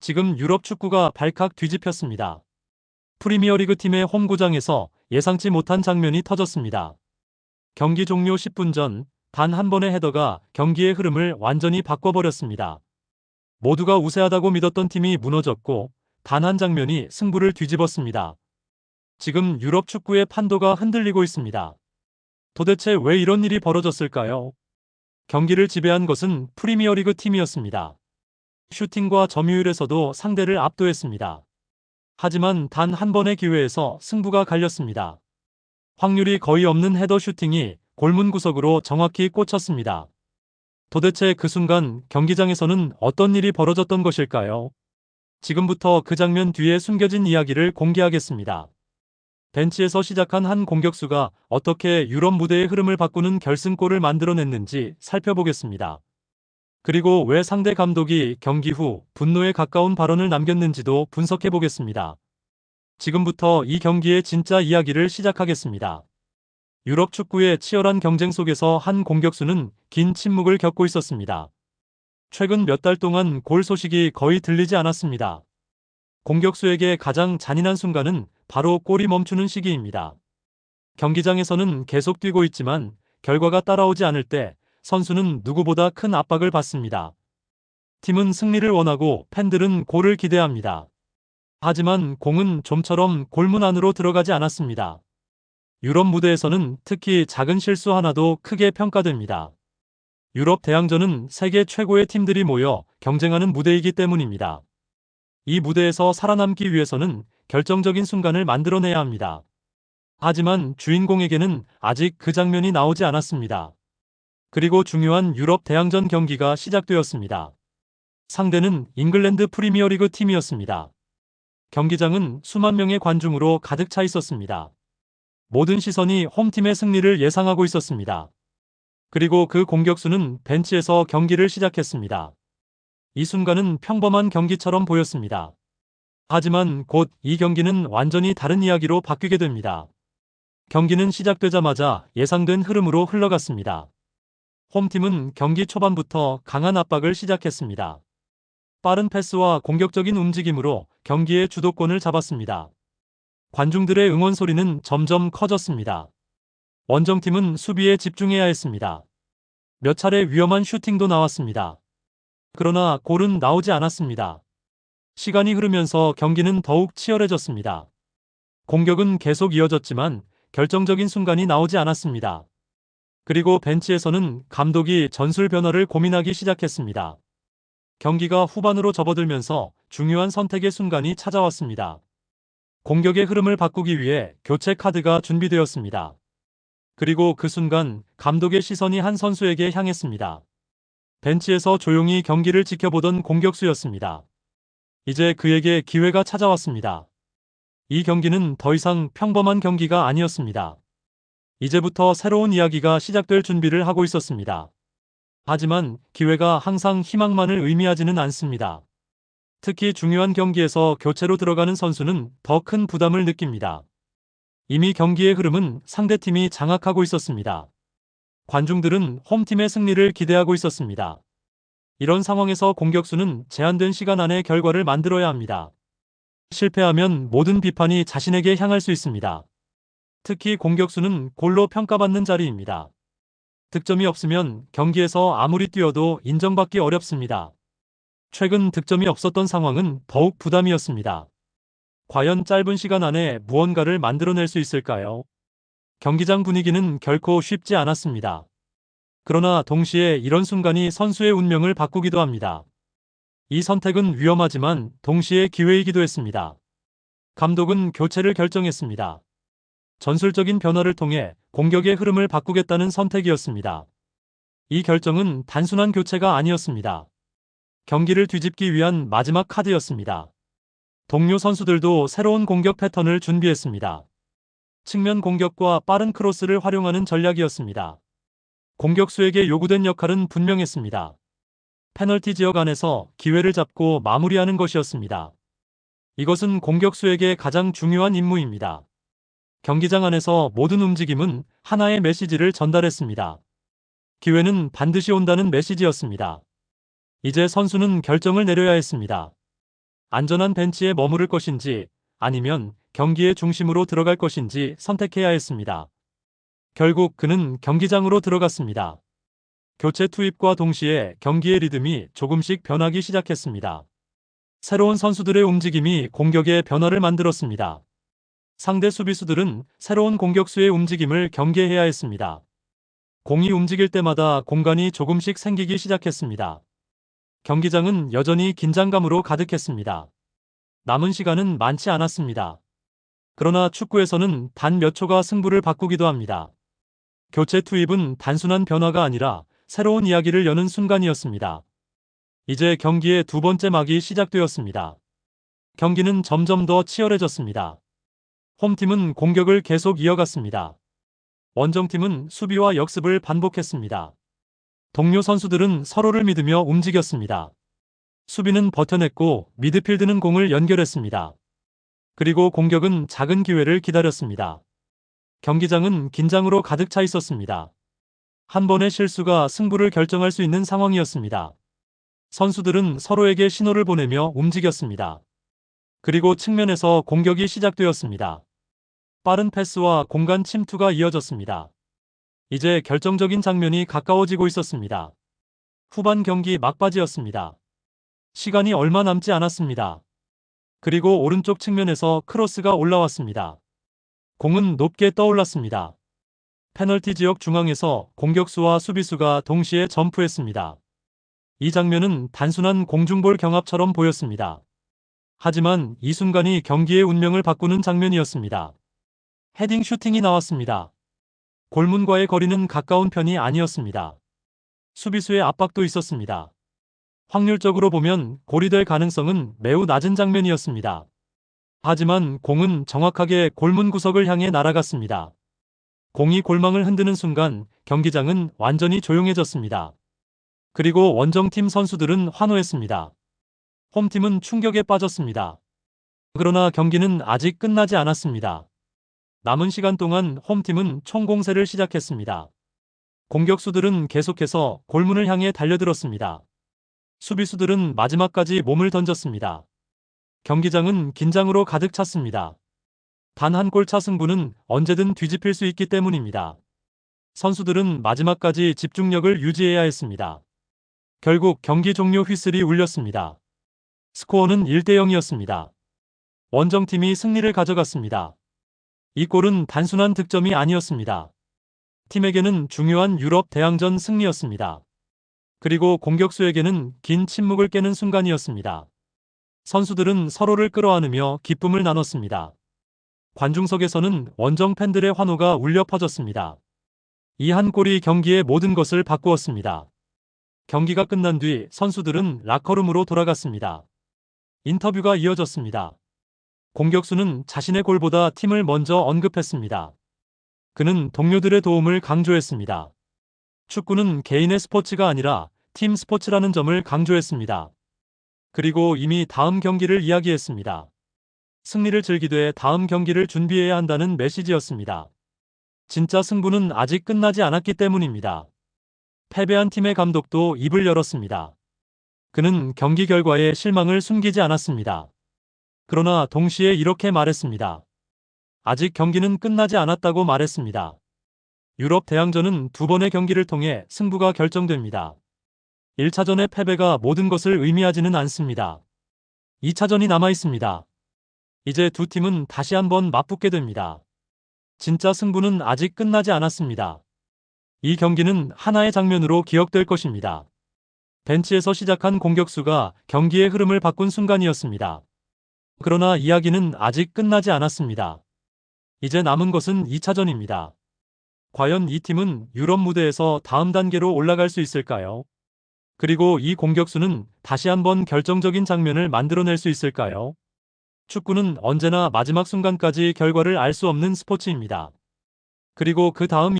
지금 유럽 축구가 발칵 뒤집혔습니다. 프리미어리그 팀의 홈구장에서 예상치 못한 장면이 터졌습니다. 경기 종료 10분 전 단 한 번의 헤더가 경기의 흐름을 완전히 바꿔버렸습니다. 모두가 우세하다고 믿었던 팀이 무너졌고 단 한 장면이 승부를 뒤집었습니다. 지금 유럽 축구의 판도가 흔들리고 있습니다. 도대체 왜 이런 일이 벌어졌을까요? 경기를 지배한 것은 프리미어리그 팀이었습니다. 슈팅과 점유율에서도 상대를 압도했습니다. 하지만 단 한 번의 기회에서 승부가 갈렸습니다. 확률이 거의 없는 헤더 슈팅이 골문 구석으로 정확히 꽂혔습니다. 도대체 그 순간 경기장에서는 어떤 일이 벌어졌던 것일까요? 지금부터 그 장면 뒤에 숨겨진 이야기를 공개하겠습니다. 벤치에서 시작한 한 공격수가 어떻게 유럽 무대의 흐름을 바꾸는 결승골을 만들어냈는지 살펴보겠습니다. 그리고 왜 상대 감독이 경기 후 분노에 가까운 발언을 남겼는지도 분석해보겠습니다. 지금부터 이 경기의 진짜 이야기를 시작하겠습니다. 유럽 축구의 치열한 경쟁 속에서 한 공격수는 긴 침묵을 겪고 있었습니다. 최근 몇 달 동안 골 소식이 거의 들리지 않았습니다. 공격수에게 가장 잔인한 순간은 바로 골이 멈추는 시기입니다. 경기장에서는 계속 뛰고 있지만 결과가 따라오지 않을 때 선수는 누구보다 큰 압박을 받습니다. 팀은 승리를 원하고 팬들은 골을 기대합니다. 하지만 공은 좀처럼 골문 안으로 들어가지 않았습니다. 유럽 무대에서는 특히 작은 실수 하나도 크게 평가됩니다. 유럽 대항전은 세계 최고의 팀들이 모여 경쟁하는 무대이기 때문입니다. 이 무대에서 살아남기 위해서는 결정적인 순간을 만들어내야 합니다. 하지만 주인공에게는 아직 그 장면이 나오지 않았습니다. 그리고 중요한 유럽 대항전 경기가 시작되었습니다. 상대는 잉글랜드 프리미어리그 팀이었습니다. 경기장은 수만 명의 관중으로 가득 차 있었습니다. 모든 시선이 홈팀의 승리를 예상하고 있었습니다. 그리고 그 공격수는 벤치에서 경기를 시작했습니다. 이 순간은 평범한 경기처럼 보였습니다. 하지만 곧 이 경기는 완전히 다른 이야기로 바뀌게 됩니다. 경기는 시작되자마자 예상된 흐름으로 흘러갔습니다. 홈팀은 경기 초반부터 강한 압박을 시작했습니다. 빠른 패스와 공격적인 움직임으로 경기의 주도권을 잡았습니다. 관중들의 응원 소리는 점점 커졌습니다. 원정팀은 수비에 집중해야 했습니다. 몇 차례 위험한 슈팅도 나왔습니다. 그러나 골은 나오지 않았습니다. 시간이 흐르면서 경기는 더욱 치열해졌습니다. 공격은 계속 이어졌지만 결정적인 순간이 나오지 않았습니다. 그리고 벤치에서는 감독이 전술 변화를 고민하기 시작했습니다. 경기가 후반으로 접어들면서 중요한 선택의 순간이 찾아왔습니다. 공격의 흐름을 바꾸기 위해 교체 카드가 준비되었습니다. 그리고 그 순간 감독의 시선이 한 선수에게 향했습니다. 벤치에서 조용히 경기를 지켜보던 공격수였습니다. 이제 그에게 기회가 찾아왔습니다. 이 경기는 더 이상 평범한 경기가 아니었습니다. 이제부터 새로운 이야기가 시작될 준비를 하고 있었습니다. 하지만 기회가 항상 희망만을 의미하지는 않습니다. 특히 중요한 경기에서 교체로 들어가는 선수는 더 큰 부담을 느낍니다. 이미 경기의 흐름은 상대팀이 장악하고 있었습니다. 관중들은 홈팀의 승리를 기대하고 있었습니다. 이런 상황에서 공격수는 제한된 시간 안에 결과를 만들어야 합니다. 실패하면 모든 비판이 자신에게 향할 수 있습니다. 특히 공격수는 골로 평가받는 자리입니다. 득점이 없으면 경기에서 아무리 뛰어도 인정받기 어렵습니다. 최근 득점이 없었던 상황은 더욱 부담이었습니다. 과연 짧은 시간 안에 무언가를 만들어낼 수 있을까요? 경기장 분위기는 결코 쉽지 않았습니다. 그러나 동시에 이런 순간이 선수의 운명을 바꾸기도 합니다. 이 선택은 위험하지만 동시에 기회이기도 했습니다. 감독은 교체를 결정했습니다. 전술적인 변화를 통해 공격의 흐름을 바꾸겠다는 선택이었습니다. 이 결정은 단순한 교체가 아니었습니다. 경기를 뒤집기 위한 마지막 카드였습니다. 동료 선수들도 새로운 공격 패턴을 준비했습니다. 측면 공격과 빠른 크로스를 활용하는 전략이었습니다. 공격수에게 요구된 역할은 분명했습니다. 페널티 지역 안에서 기회를 잡고 마무리하는 것이었습니다. 이것은 공격수에게 가장 중요한 임무입니다. 경기장 안에서 모든 움직임은 하나의 메시지를 전달했습니다. 기회는 반드시 온다는 메시지였습니다. 이제 선수는 결정을 내려야 했습니다. 안전한 벤치에 머무를 것인지 아니면 경기의 중심으로 들어갈 것인지 선택해야 했습니다. 결국 그는 경기장으로 들어갔습니다. 교체 투입과 동시에 경기의 리듬이 조금씩 변하기 시작했습니다. 새로운 선수들의 움직임이 공격의 변화를 만들었습니다. 상대 수비수들은 새로운 공격수의 움직임을 경계해야 했습니다. 공이 움직일 때마다 공간이 조금씩 생기기 시작했습니다. 경기장은 여전히 긴장감으로 가득했습니다. 남은 시간은 많지 않았습니다. 그러나 축구에서는 단 몇 초가 승부를 바꾸기도 합니다. 교체 투입은 단순한 변화가 아니라 새로운 이야기를 여는 순간이었습니다. 이제 경기의 두 번째 막이 시작되었습니다. 경기는 점점 더 치열해졌습니다. 홈팀은 공격을 계속 이어갔습니다. 원정팀은 수비와 역습을 반복했습니다. 동료 선수들은 서로를 믿으며 움직였습니다. 수비는 버텨냈고 미드필드는 공을 연결했습니다. 그리고 공격은 작은 기회를 기다렸습니다. 경기장은 긴장으로 가득 차 있었습니다. 한 번의 실수가 승부를 결정할 수 있는 상황이었습니다. 선수들은 서로에게 신호를 보내며 움직였습니다. 그리고 측면에서 공격이 시작되었습니다. 빠른 패스와 공간 침투가 이어졌습니다. 이제 결정적인 장면이 가까워지고 있었습니다. 후반 경기 막바지였습니다. 시간이 얼마 남지 않았습니다. 그리고 오른쪽 측면에서 크로스가 올라왔습니다. 공은 높게 떠올랐습니다. 페널티 지역 중앙에서 공격수와 수비수가 동시에 점프했습니다. 이 장면은 단순한 공중볼 경합처럼 보였습니다. 하지만 이 순간이 경기의 운명을 바꾸는 장면이었습니다. 헤딩 슈팅이 나왔습니다. 골문과의 거리는 가까운 편이 아니었습니다. 수비수의 압박도 있었습니다. 확률적으로 보면 골이 될 가능성은 매우 낮은 장면이었습니다. 하지만 공은 정확하게 골문 구석을 향해 날아갔습니다. 공이 골망을 흔드는 순간 경기장은 완전히 조용해졌습니다. 그리고 원정팀 선수들은 환호했습니다. 홈팀은 충격에 빠졌습니다. 그러나 경기는 아직 끝나지 않았습니다. 남은 시간 동안 홈팀은 총공세를 시작했습니다. 공격수들은 계속해서 골문을 향해 달려들었습니다. 수비수들은 마지막까지 몸을 던졌습니다. 경기장은 긴장으로 가득 찼습니다. 단 한 골차 승부는 언제든 뒤집힐 수 있기 때문입니다. 선수들은 마지막까지 집중력을 유지해야 했습니다. 결국 경기 종료 휘슬이 울렸습니다. 스코어는 1대0이었습니다. 원정팀이 승리를 가져갔습니다. 이 골은 단순한 득점이 아니었습니다. 팀에게는 중요한 유럽 대항전 승리였습니다. 그리고 공격수에게는 긴 침묵을 깨는 순간이었습니다. 선수들은 서로를 끌어안으며 기쁨을 나눴습니다. 관중석에서는 원정 팬들의 환호가 울려 퍼졌습니다. 이 한 골이 경기의 모든 것을 바꾸었습니다. 경기가 끝난 뒤 선수들은 라커룸으로 돌아갔습니다. 인터뷰가 이어졌습니다. 공격수는 자신의 골보다 팀을 먼저 언급했습니다. 그는 동료들의 도움을 강조했습니다. 축구는 개인의 스포츠가 아니라 팀 스포츠라는 점을 강조했습니다. 그리고 이미 다음 경기를 이야기했습니다. 승리를 즐기되 다음 경기를 준비해야 한다는 메시지였습니다. 진짜 승부는 아직 끝나지 않았기 때문입니다. 패배한 팀의 감독도 입을 열었습니다. 그는 경기 결과에 실망을 숨기지 않았습니다. 그러나 동시에 이렇게 말했습니다. 아직 경기는 끝나지 않았다고 말했습니다. 유럽 대항전은 두 번의 경기를 통해 승부가 결정됩니다. 1차전의 패배가 모든 것을 의미하지는 않습니다. 2차전이 남아 있습니다. 이제 두 팀은 다시 한번 맞붙게 됩니다. 진짜 승부는 아직 끝나지 않았습니다. 이 경기는 하나의 장면으로 기억될 것입니다. 벤치에서 시작한 공격수가 경기의 흐름을 바꾼 순간이었습니다. 그러나 이야기는 아직 끝나지 않았습니다. 이제 남은 것은 2차전입니다. 과연 이 팀은 유럽 무대에서 다음 단계로 올라갈 수 있을까요? 그리고 이 공격수는 다시 한번 결정적인 장면을 만들어낼 수 있을까요? 축구는 언제나 마지막 순간까지 결과를 알 수 없는 스포츠입니다. 그리고 그 다음